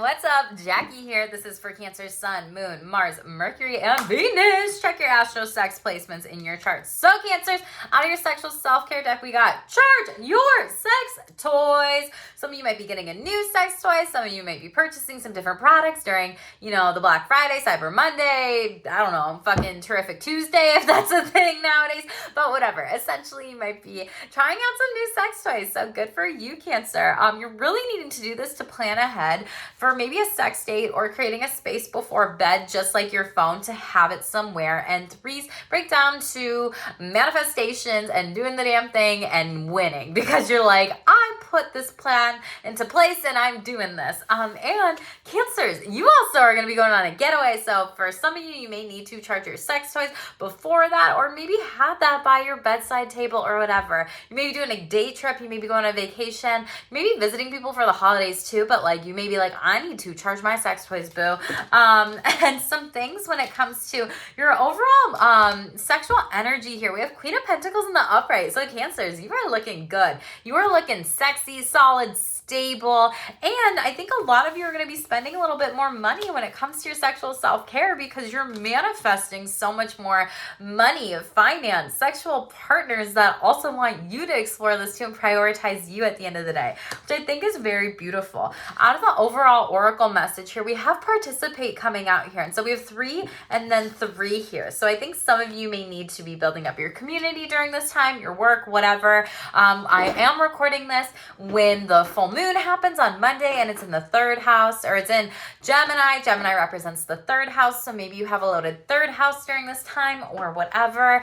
What's up? Jackie here. This is for Cancer, Sun, Moon, Mars, Mercury, and Venus. Check your astro sex placements in your chart. So Cancers, out of your sexual self-care deck, we got charge your sex toys. Some of you might be getting a new sex toy. Some of you might be purchasing some different products during, the Black Friday, Cyber Monday, I don't know, fucking Terrific Tuesday, if that's a thing nowadays. But whatever. Essentially, you might be trying out some new sex toys. So good for you, Cancer. You're really needing to do this to plan ahead for maybe a sex date or creating a space before bed, just like your phone, to have it somewhere. And threes break down to manifestations and doing the damn thing and winning, because you're like, I put this plan into place and I'm doing this. And Cancers, you also are going to be going on a getaway. So for some of you, you may need to charge your sex toys before that, or maybe have that by your bedside table or whatever. You may be doing a day trip. You may be going on vacation, maybe visiting people for the holidays too, but like you may be like, I need to charge my sex toys, boo. And some things when it comes to your overall sexual energy here. We have Queen of Pentacles in the upright. So Cancers, you are looking good. You are looking sexy, solid, stable, and I think a lot of you are going to be spending a little bit more money when it comes to your sexual self-care, because you're manifesting so much more money, finance, sexual partners that also want you to explore this too and prioritize you at the end of the day, which I think is very beautiful. Out of the overall oracle message here, we have participate coming out here, and so we have 3 and then 3 here. So I think some of you may need to be building up your community during this time, your work, whatever. I am recording this when the full moon happens on Monday, and it's in the 3rd house, or it's in Gemini. Gemini represents the 3rd house, so maybe you have a loaded 3rd house during this time or whatever.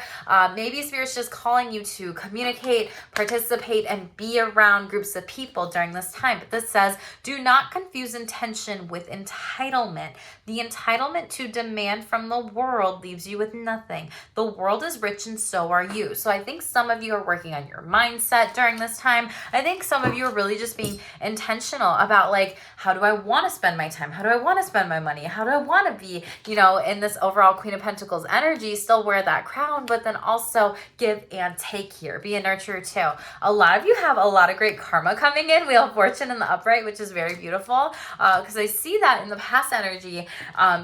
Maybe Spirit's just calling you to communicate, participate, and be around groups of people during this time. But this says, do not confuse intention with entitlement. The entitlement to demand from the world leaves you with nothing. The world is rich and so are you. So I think some of you are working on your mindset during this time. I think some of you are really just being intentional about, like, how do I want to spend my time? How do I want to spend my money? How do I want to be, in this overall Queen of Pentacles energy, still wear that crown, but then also give and take here. Be a nurturer too. A lot of you have a lot of great karma coming in. Wheel of Fortune in the upright, which is very beautiful, because I see that in the past energy.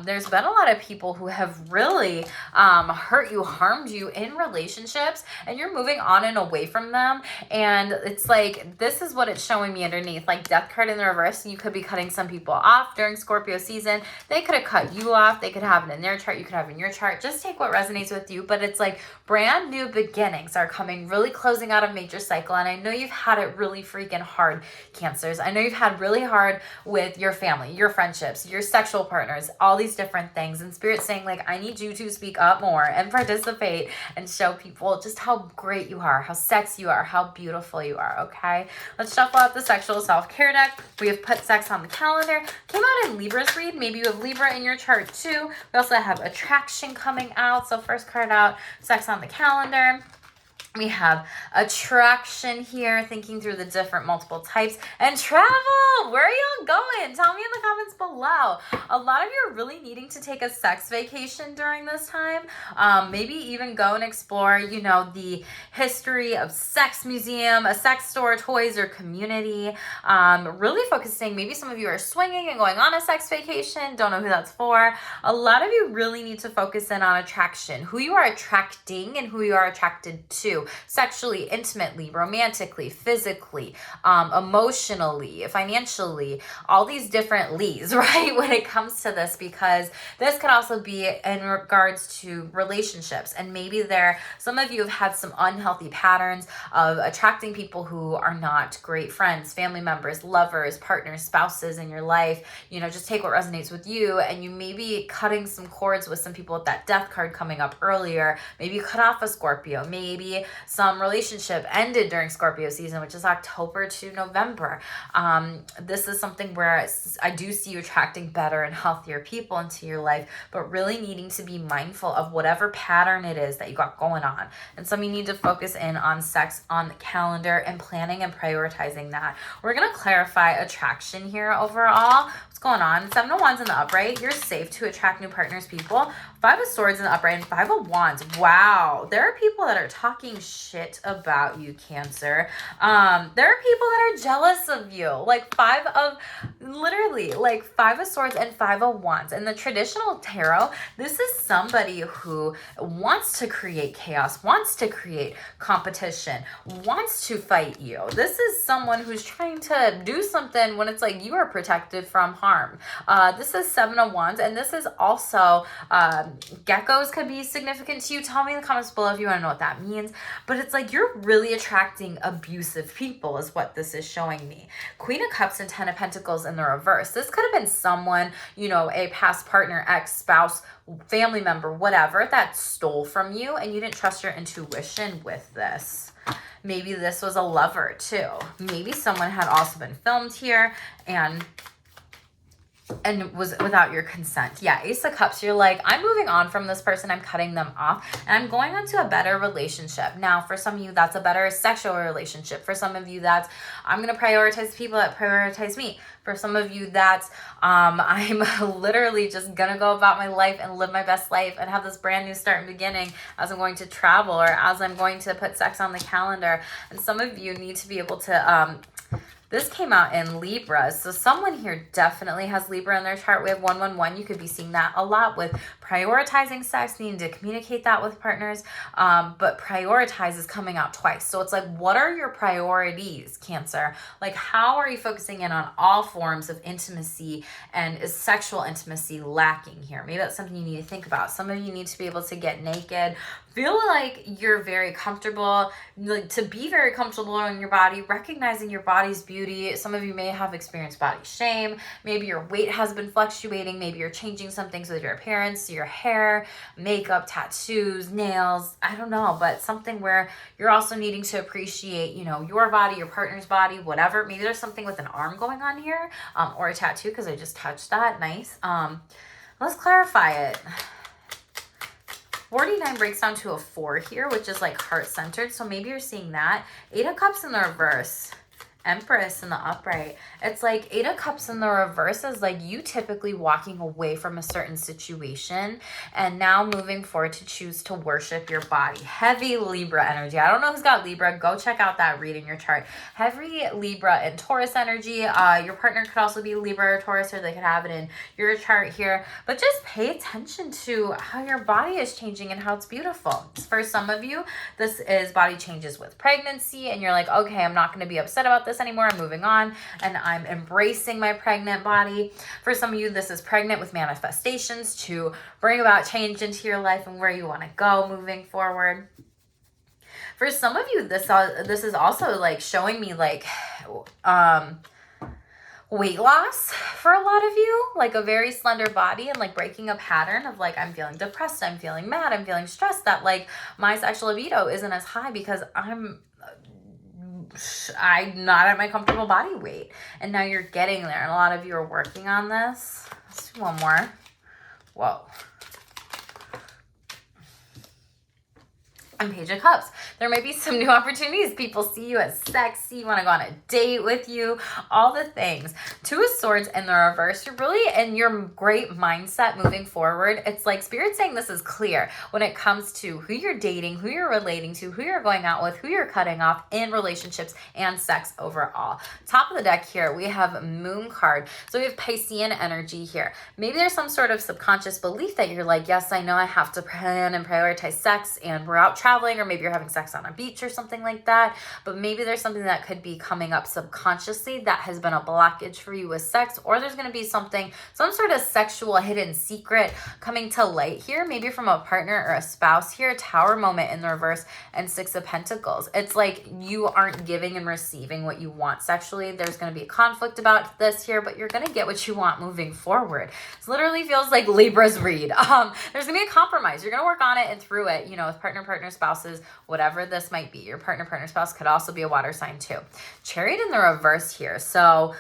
There's been a lot of people who have really hurt you, harmed you in relationships, and you're moving on and away from them. And it's like, this is what it's showing me underneath. Like Death card in the reverse, you could be cutting some people off during Scorpio season. They could have cut you off. They could have it in their chart. You could have it in your chart. Just take what resonates with you. But it's like brand new beginnings are coming, really closing out a major cycle. And I know you've had it really freaking hard, Cancers. I know you've had really hard with your family, your friendships, your sexual partners, all these different things. And Spirit's saying, like, I need you to speak up more and participate and show people just how great you are, how sexy you are, how beautiful you are, okay? Let's shuffle out the sexual self-care deck. We have put sex on the calendar. Came out in Libra's read. Maybe you have Libra in your chart too. We also have attraction coming out. So first card out, sex on the calendar. We have attraction here, thinking through the different multiple types, and travel. Where are y'all going? Tell me in the comments below. A lot of you are really needing to take a sex vacation during this time. Maybe even go and explore, the history of sex museum, a sex store, toys, or community. Really focusing, maybe some of you are swinging and going on a sex vacation. Don't know who that's for. A lot of you really need to focus in on attraction, who you are attracting and who you are attracted to. Sexually, intimately, romantically, physically, emotionally, financially, all these different lees, right? When it comes to this, because this could also be in regards to relationships. And maybe some of you have had some unhealthy patterns of attracting people who are not great friends, family members, lovers, partners, spouses in your life. Just take what resonates with you. And you may be cutting some cords with some people with that Death card coming up earlier. Maybe you cut off a Scorpio. Maybe some relationship ended during Scorpio season, which is October to November. This is something where I do see you attracting better and healthier people into your life, but really needing to be mindful of whatever pattern it is that you got going on. And some of you need to focus in on sex on the calendar and planning and prioritizing that. We're going to clarify attraction here overall. What's going on? 7 of Wands in the upright. You're safe to attract new partners, people. 5 of Swords in the upright and 5 of Wands. Wow. There are people that are talking shit about you, Cancer. There are people that are jealous of you. Like literally, like 5 of Swords and 5 of Wands. In the traditional tarot, this is somebody who wants to create chaos, wants to create competition, wants to fight you. This is someone who's trying to do something when it's like you are protected from harm. This is 7 of Wands, and this is also geckos could be significant to you. Tell me in the comments below if you want to know what that means. But it's like you're really attracting abusive people is what this is showing me. Queen of Cups and 10 of Pentacles in the reverse. This could have been someone, you know, a past partner, ex, spouse, family member, whatever, that stole from you and you didn't trust your intuition with this. Maybe this was a lover too. Maybe someone had also been filmed here and was without your consent. Yeah, Ace of Cups, you're like, I'm moving on from this person, I'm cutting them off, and I'm going on to a better relationship. Now, for some of you, that's a better sexual relationship. For some of you, that's, I'm going to prioritize people that prioritize me. For some of you, that's, I'm literally just going to go about my life and live my best life and have this brand new start and beginning as I'm going to travel or as I'm going to put sex on the calendar. And some of you need to be able to, this came out in Libra, so someone here definitely has Libra in their chart. We have 111. You could be seeing that a lot with prioritizing sex, needing to communicate that with partners, but prioritize is coming out twice. So it's like, what are your priorities, Cancer? Like, how are you focusing in on all forms of intimacy, and is sexual intimacy lacking here? Maybe that's something you need to think about. Some of you need to be able to get naked, feel like you're very comfortable, like to be very comfortable in your body, recognizing your body's beauty. Some of you may have experienced body shame. Maybe your weight has been fluctuating. Maybe you're changing some things with your appearance, your hair, makeup, tattoos, nails. I don't know, but something where you're also needing to appreciate, you know, your body, your partner's body, whatever. Maybe there's something with an arm going on here, or a tattoo because I just touched that. Nice. Let's clarify it. 49 breaks down to a 4 here, which is like heart-centered. So maybe you're seeing that. 8 of Cups in the reverse. Empress in the upright. It's like 8 of Cups in the reverse is like you typically walking away from a certain situation and now moving forward to choose to worship your body. Heavy Libra energy. I don't know who's got Libra. Go check out that read in your chart. Heavy Libra and Taurus energy. Your partner could also be Libra or Taurus, or they could have it in your chart here. But just pay attention to how your body is changing and how it's beautiful. For some of you, this is body changes with pregnancy and you're like, okay, I'm not going to be upset about this anymore. I'm moving on and I'm embracing my pregnant body. For some of you, this is pregnant with manifestations to bring about change into your life and where you want to go moving forward. For some of you, this is also like showing me like weight loss for a lot of you, like a very slender body and like breaking a pattern of like, I'm feeling depressed, I'm feeling mad, I'm feeling stressed, that like my sexual libido isn't as high because I'm not at my comfortable body weight. And now you're getting there. And a lot of you are working on this. Let's do one more. Whoa. And Page of Cups. There might be some new opportunities. People see you as sexy, want to go on a date with you, all the things. 2 of Swords in the reverse. You're really in your great mindset moving forward. It's like Spirit saying this is clear when it comes to who you're dating, who you're relating to, who you're going out with, who you're cutting off in relationships and sex overall. Top of the deck here, we have Moon card. So we have Piscean energy here. Maybe there's some sort of subconscious belief that you're like, yes, I know I have to plan and prioritize sex and we're out traveling, or maybe you're having sex on a beach or something like that. But maybe there's something that could be coming up subconsciously that has been a blockage for you with sex, or there's going to be something, some sort of sexual hidden secret coming to light here, maybe from a partner or a spouse here. Tower moment in the reverse and 6 of Pentacles. It's like you aren't giving and receiving what you want sexually. There's going to be a conflict about this here, but you're going to get what you want moving forward. It literally feels like Libra's read. There's going to be a compromise. You're going to work on it and through it, you know, with partner, spouses, whatever this might be. Your partner, spouse could also be a water sign too. Chariot in the reverse here. So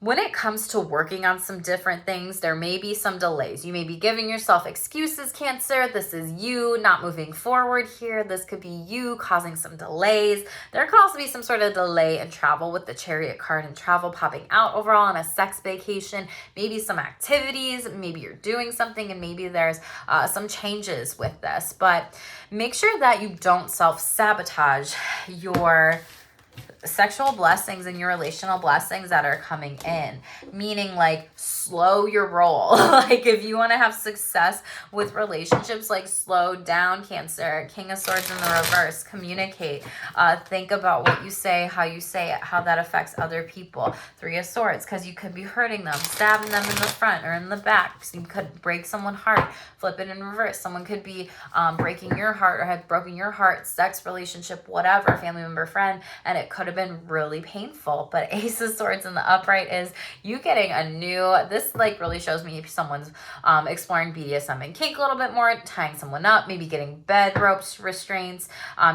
when it comes to working on some different things, there may be some delays. You may be giving yourself excuses, Cancer. This is you not moving forward here. This could be you causing some delays. There could also be some sort of delay in travel with the Chariot card and travel popping out overall on a sex vacation. Maybe some activities, maybe you're doing something, and maybe there's some changes with this. But make sure that you don't self-sabotage your sexual blessings and your relational blessings that are coming in, meaning like slow your roll. Like if you want to have success with relationships, like slow down, Cancer. King of Swords in the reverse. Communicate. Think about what you say, how you say it, how that affects other people. Three of Swords, because you could be hurting them, stabbing them in the front or in the back. So you could break someone's heart. Flip it in reverse. Someone could be breaking your heart or have broken your heart, sex, relationship, whatever, family member, friend, and it could have been really painful. But Ace of Swords in the upright is you getting a new, this like really shows me if someone's exploring BDSM and kink a little bit more, tying someone up, maybe getting bed ropes, restraints,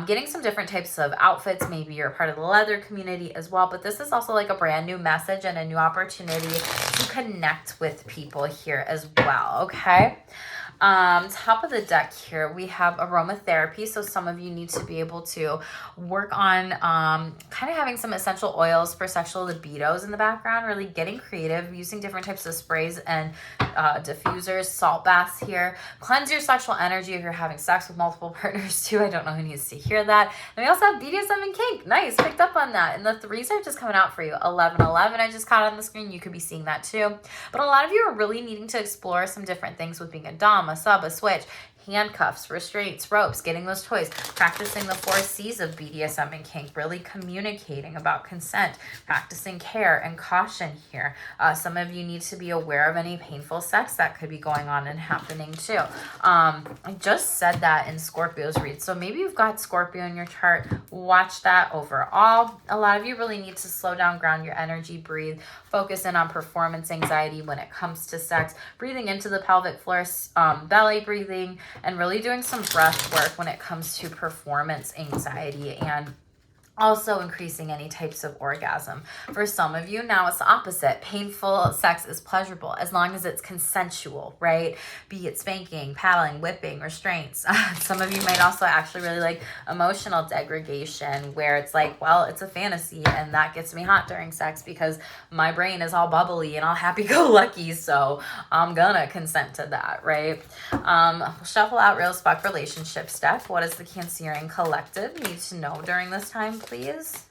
getting some different types of outfits. Maybe you're a part of the leather community as well. But this is also like a brand new message and a new opportunity to connect with people here as well. Okay. Top of the deck here, we have aromatherapy. So some of you need to be able to work on kind of having some essential oils for sexual libidos in the background, really getting creative, using different types of sprays and diffusers, salt baths here. Cleanse your sexual energy if you're having sex with multiple partners too. I don't know who needs to hear that. And we also have BDSM and kink. Nice, picked up on that. And the threes are just coming out for you. 1111, I just caught on the screen. You could be seeing that too. But a lot of you are really needing to explore some different things with being a dom, a sub, a switch, handcuffs, restraints, ropes, getting those toys, practicing the 4 C's of BDSM and kink, really communicating about consent, practicing care and caution here. Some of you need to be aware of any painful sex that could be going on and happening too. I just said that in Scorpio's read. So maybe you've got Scorpio in your chart. Watch that overall. A lot of you really need to slow down, ground your energy, breathe, focus in on performance anxiety when it comes to sex, breathing into the pelvic floor, belly breathing, and really doing some breath work when it comes to performance anxiety and also increasing any types of orgasm. For some of you, now it's the opposite. Painful sex is pleasurable as long as it's consensual, right? Be it spanking, paddling, whipping, restraints. Some of you might also actually really like emotional degradation, where it's like, well, it's a fantasy and that gets me hot during sex because my brain is all bubbly and all happy-go-lucky, so I'm gonna consent to that, right? Shuffle out real spark relationship stuff. What does the Cancerian collective need to know during this time, please?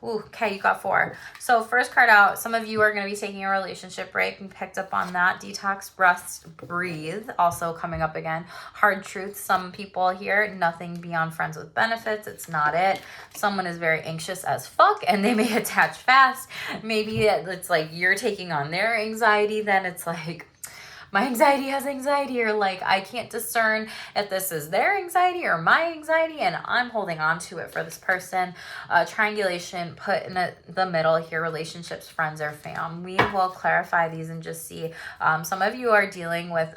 Ooh, okay, you got 4. So first card out, some of you are going to be taking a relationship break and picked up on that. Detox, rest, breathe. Also coming up again. Hard truth. Some people here, nothing beyond friends with benefits. It's not it. Someone is very anxious as fuck and they may attach fast. Maybe it's like you're taking on their anxiety. Then it's like, my anxiety has anxiety, or like I can't discern if this is their anxiety or my anxiety, and I'm holding on to it for this person. Triangulation, put in the middle here, relationships, friends, or fam. We will clarify these and just see. Some of you are dealing with,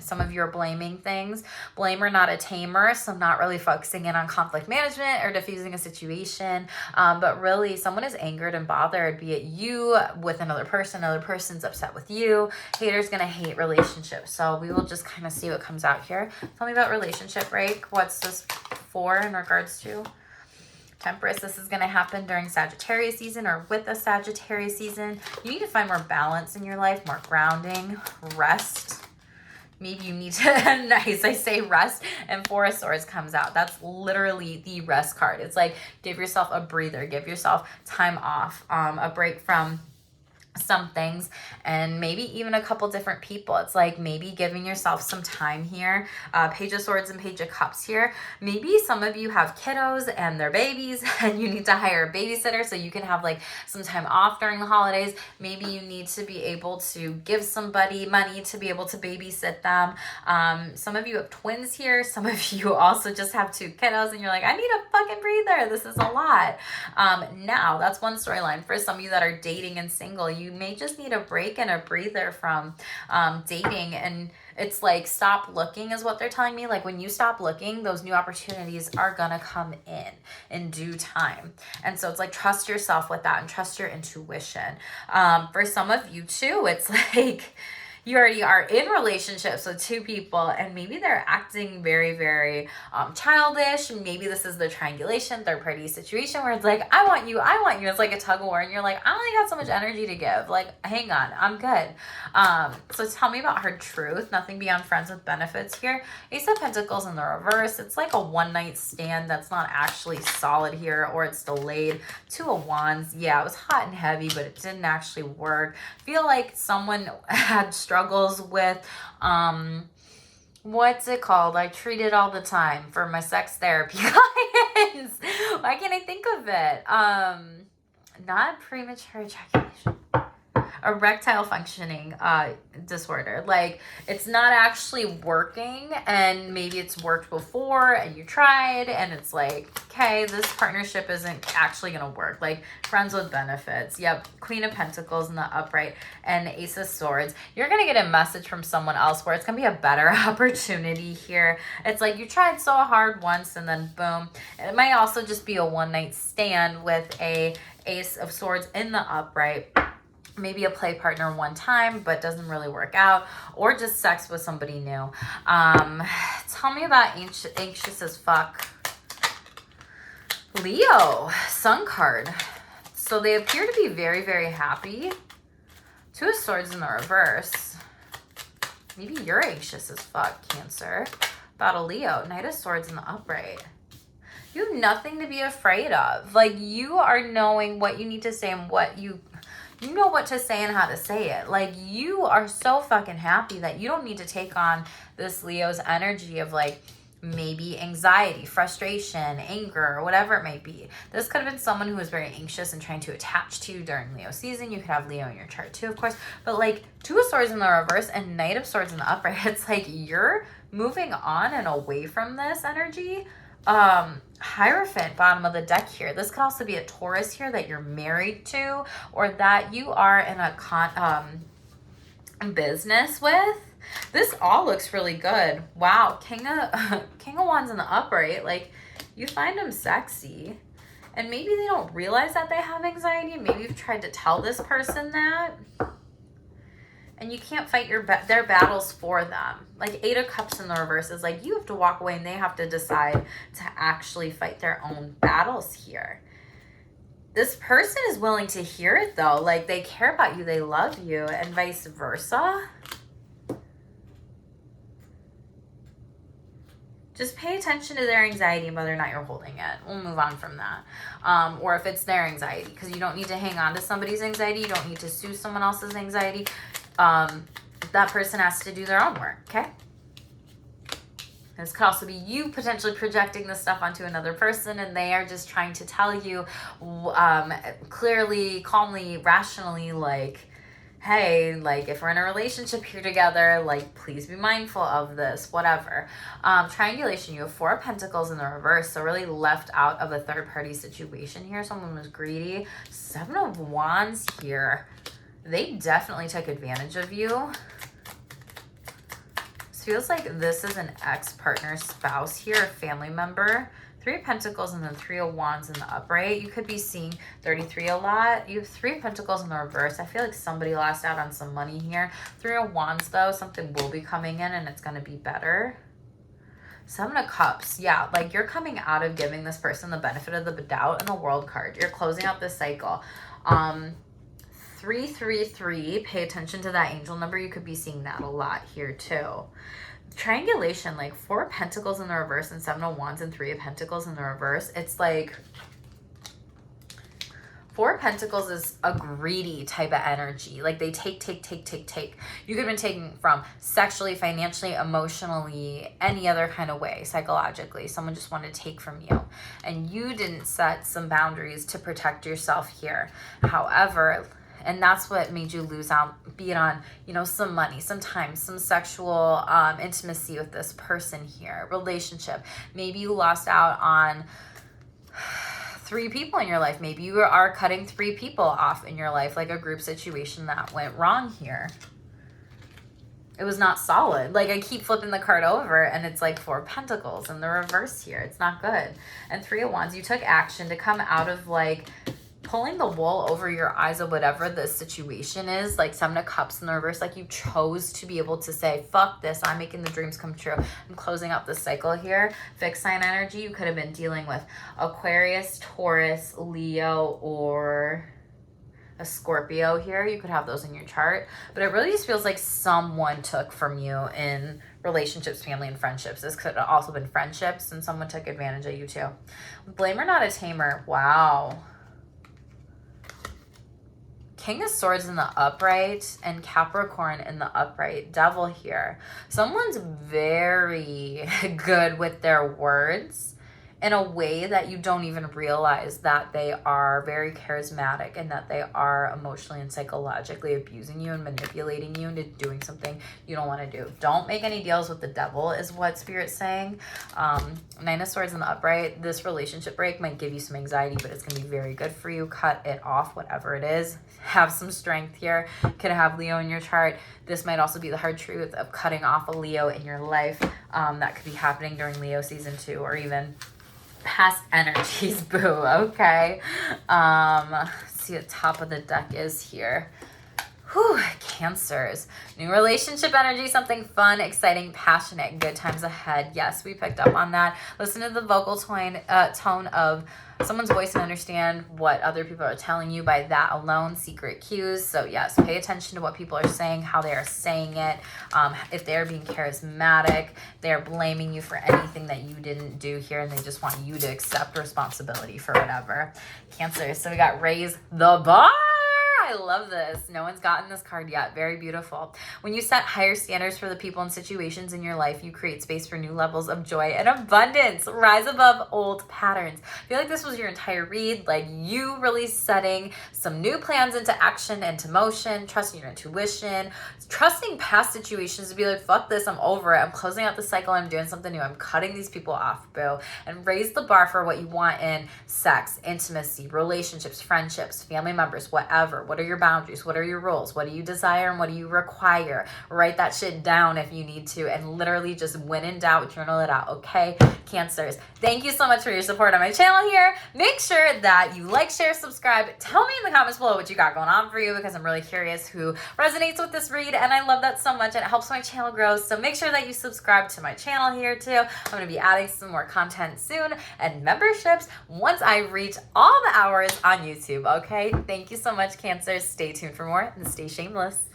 some of you are blaming things. Blamer, not a tamer, so not really focusing in on conflict management or diffusing a situation, but really someone is angered and bothered, be it you with another person's upset with you. Hater's gonna hate relationship. So we will just kind of see what comes out here. Tell me about relationship break. What's this for in regards to? Temperance. This is going to happen during Sagittarius season or with a Sagittarius season. You need to find more balance in your life, more grounding, rest. Maybe you need to, nice, I say rest, and 4 of Swords comes out. That's literally the rest card. It's like, give yourself a breather, give yourself time off, a break from some things, and maybe even a couple different people. It's like maybe giving yourself some time here. Page of Swords and Page of Cups here. Maybe some of you have kiddos and they're babies and you need to hire a babysitter so you can have like some time off during the holidays. Maybe you need to be able to give somebody money to be able to babysit them. Some of you have twins here. Some of you also just have 2 kiddos and you're like, I need a fucking breather. This is a lot. Now that's one storyline. For some of you that are dating and single, you may just need a break and a breather from dating. And it's like, stop looking is what they're telling me. Like, when you stop looking, those new opportunities are gonna come in due time. And so it's like, trust yourself with that and trust your intuition. For some of you too, it's like, you already are in relationships with two people and maybe they're acting very, very childish. Maybe this is the triangulation, third party situation where it's like, I want you. It's like a tug of war and you're like, I only got so much energy to give. Like, hang on, I'm good. So tell me about her truth. Nothing beyond friends with benefits here. Ace of Pentacles in the reverse. It's like a one night stand that's not actually solid here, or it's delayed. Two of Wands. Yeah, it was hot and heavy, but it didn't actually work. Feel like someone had struggles with what's it called? I treat it all the time for my sex therapy clients. Why can't I think of it? Not premature ejaculation. Erectile functioning disorder. Like, it's not actually working, and maybe it's worked before and you tried and it's like, okay, this partnership isn't actually gonna work. Like, friends with benefits. Yep. Queen of Pentacles in the upright and Ace of Swords. You're gonna get a message from someone else where it's gonna be a better opportunity here. It's like, you tried so hard once and then boom. It might also just be a one night stand with a Ace of Swords in the upright. Maybe a play partner one time, but doesn't really work out, or just sex with somebody new. Tell me about anxious as fuck. Leo, Sun card. So they appear to be very, very happy. Two of Swords in the reverse. Maybe you're anxious as fuck, Cancer. About a Leo, Knight of Swords in the upright. You have nothing to be afraid of. Like, you are knowing what you need to say and what you know what to say and how to say it. Like, you are so fucking happy that you don't need to take on this Leo's energy of like maybe anxiety, frustration, anger, or whatever it might be. This could have been someone who was very anxious and trying to attach to you during Leo season. You could have Leo in your chart too, of course. But like, Two of Swords in the reverse and Knight of Swords in the upright, it's like you're moving on and away from this energy. Hierophant, bottom of the deck here. This could also be a Taurus here that you're married to, or that you are in a business with. This all looks really good. Wow, King of Wands in the upright. Like, you find them sexy, and maybe they don't realize that they have anxiety. Maybe you've tried to tell this person that, and you can't fight their battles for them. Like, Eight of Cups in the reverse is like, you have to walk away and they have to decide to actually fight their own battles here. This person is willing to hear it though. Like, they care about you, they love you, and vice versa. Just pay attention to their anxiety and whether or not you're holding it. We'll move on from that. Or if it's their anxiety, because you don't need to hang on to somebody's anxiety. You don't need to soothe someone else's anxiety. That person has to do their own work, okay? This could also be you potentially projecting this stuff onto another person, and they are just trying to tell you clearly, calmly, rationally, like, hey, like, if we're in a relationship here together, like, please be mindful of this, whatever. Triangulation, you have Four of Pentacles in the reverse, so really left out of a third-party situation here. Someone was greedy. Seven of Wands here. They definitely took advantage of you. This feels like this is an ex-partner, spouse here, a family member. Three of Pentacles and then Three of Wands in the upright. You could be seeing 33 a lot. You have Three of Pentacles in the reverse. I feel like somebody lost out on some money here. Three of Wands though, something will be coming in and it's going to be better. Seven of Cups. Yeah, like, you're coming out of giving this person the benefit of the doubt, and the World card. You're closing out this cycle. 333. Pay attention to that angel number. You could be seeing that a lot here too. Triangulation, like Four of Pentacles in the reverse and Seven of Wands and Three of Pentacles in the reverse. It's like Four of Pentacles is a greedy type of energy. Like, they take. You could have been taking from sexually, financially, emotionally, any other kind of way, psychologically. Someone just wanted to take from you, and you didn't set some boundaries to protect yourself here. However, and that's what made you lose out, be it on, you know, some money, some time, some sexual intimacy with this person here, relationship. Maybe you lost out on 3 people in your life. Maybe you are cutting 3 people off in your life, like a group situation that went wrong here. It was not solid. Like, I keep flipping the card over and it's like 4 of Pentacles in the reverse here. It's not good. And 3 of Wands, you took action to come out of like pulling the wool over your eyes of whatever the situation is, like 7 of Cups in the reverse. Like, you chose to be able to say, fuck this, I'm making the dreams come true. I'm closing out the cycle here. Fixed sign energy, you could have been dealing with Aquarius, Taurus, Leo, or a Scorpio here. You could have those in your chart, but it really just feels like someone took from you in relationships, family, and friendships. This could have also been friendships, and someone took advantage of you too. Blamer, not a tamer. Wow. King of Swords in the upright and Capricorn in the upright. Devil here. Someone's very good with their words in a way that you don't even realize that they are very charismatic and that they are emotionally and psychologically abusing you and manipulating you into doing something you don't want to do. Don't make any deals with the devil is what Spirit's saying. 9 of Swords in the upright. This relationship break might give you some anxiety, but it's going to be very good for you. Cut it off, whatever it is. Have some strength here. Could have Leo in your chart. This might also be the hard truth of cutting off a Leo in your life. That could be happening during Leo season 2 or even past energies. Boo. Okay. Let's see what top of the deck is here. Whew, Cancers. New relationship energy, something fun, exciting, passionate, good times ahead. Yes, we picked up on that. Listen to the vocal tone of someone's voice and understand what other people are telling you by that alone. Secret cues. So yes, pay attention to what people are saying, how they are saying it. If they're being charismatic, they're blaming you for anything that you didn't do here, and they just want you to accept responsibility for whatever. Cancer. So we got raise the bar. I love this. No one's gotten this card yet. Very beautiful. When you set higher standards for the people and situations in your life, you create space for new levels of joy and abundance. Rise above old patterns. I feel like this was your entire read, like you really setting some new plans into action and to motion, trusting your intuition, trusting past situations to be like, fuck this, I'm over it. I'm closing out the cycle. I'm doing something new. I'm cutting these people off, boo. And raise the bar for what you want in sex, intimacy, relationships, friendships, family members, whatever. What are your boundaries? What are your rules? What do you desire and what do you require? Write that shit down if you need to, and literally just when in doubt, journal it out. Okay, Cancers. Thank you so much for your support on my channel here. Make sure that you like, share, subscribe. Tell me in the comments below what you got going on for you, because I'm really curious who resonates with this read, and I love that so much, and it helps my channel grow. So make sure that you subscribe to my channel here too. I'm going to be adding some more content soon and memberships once I reach all the hours on YouTube. Okay, thank you so much, Cancers. Stay tuned for more and stay shameless.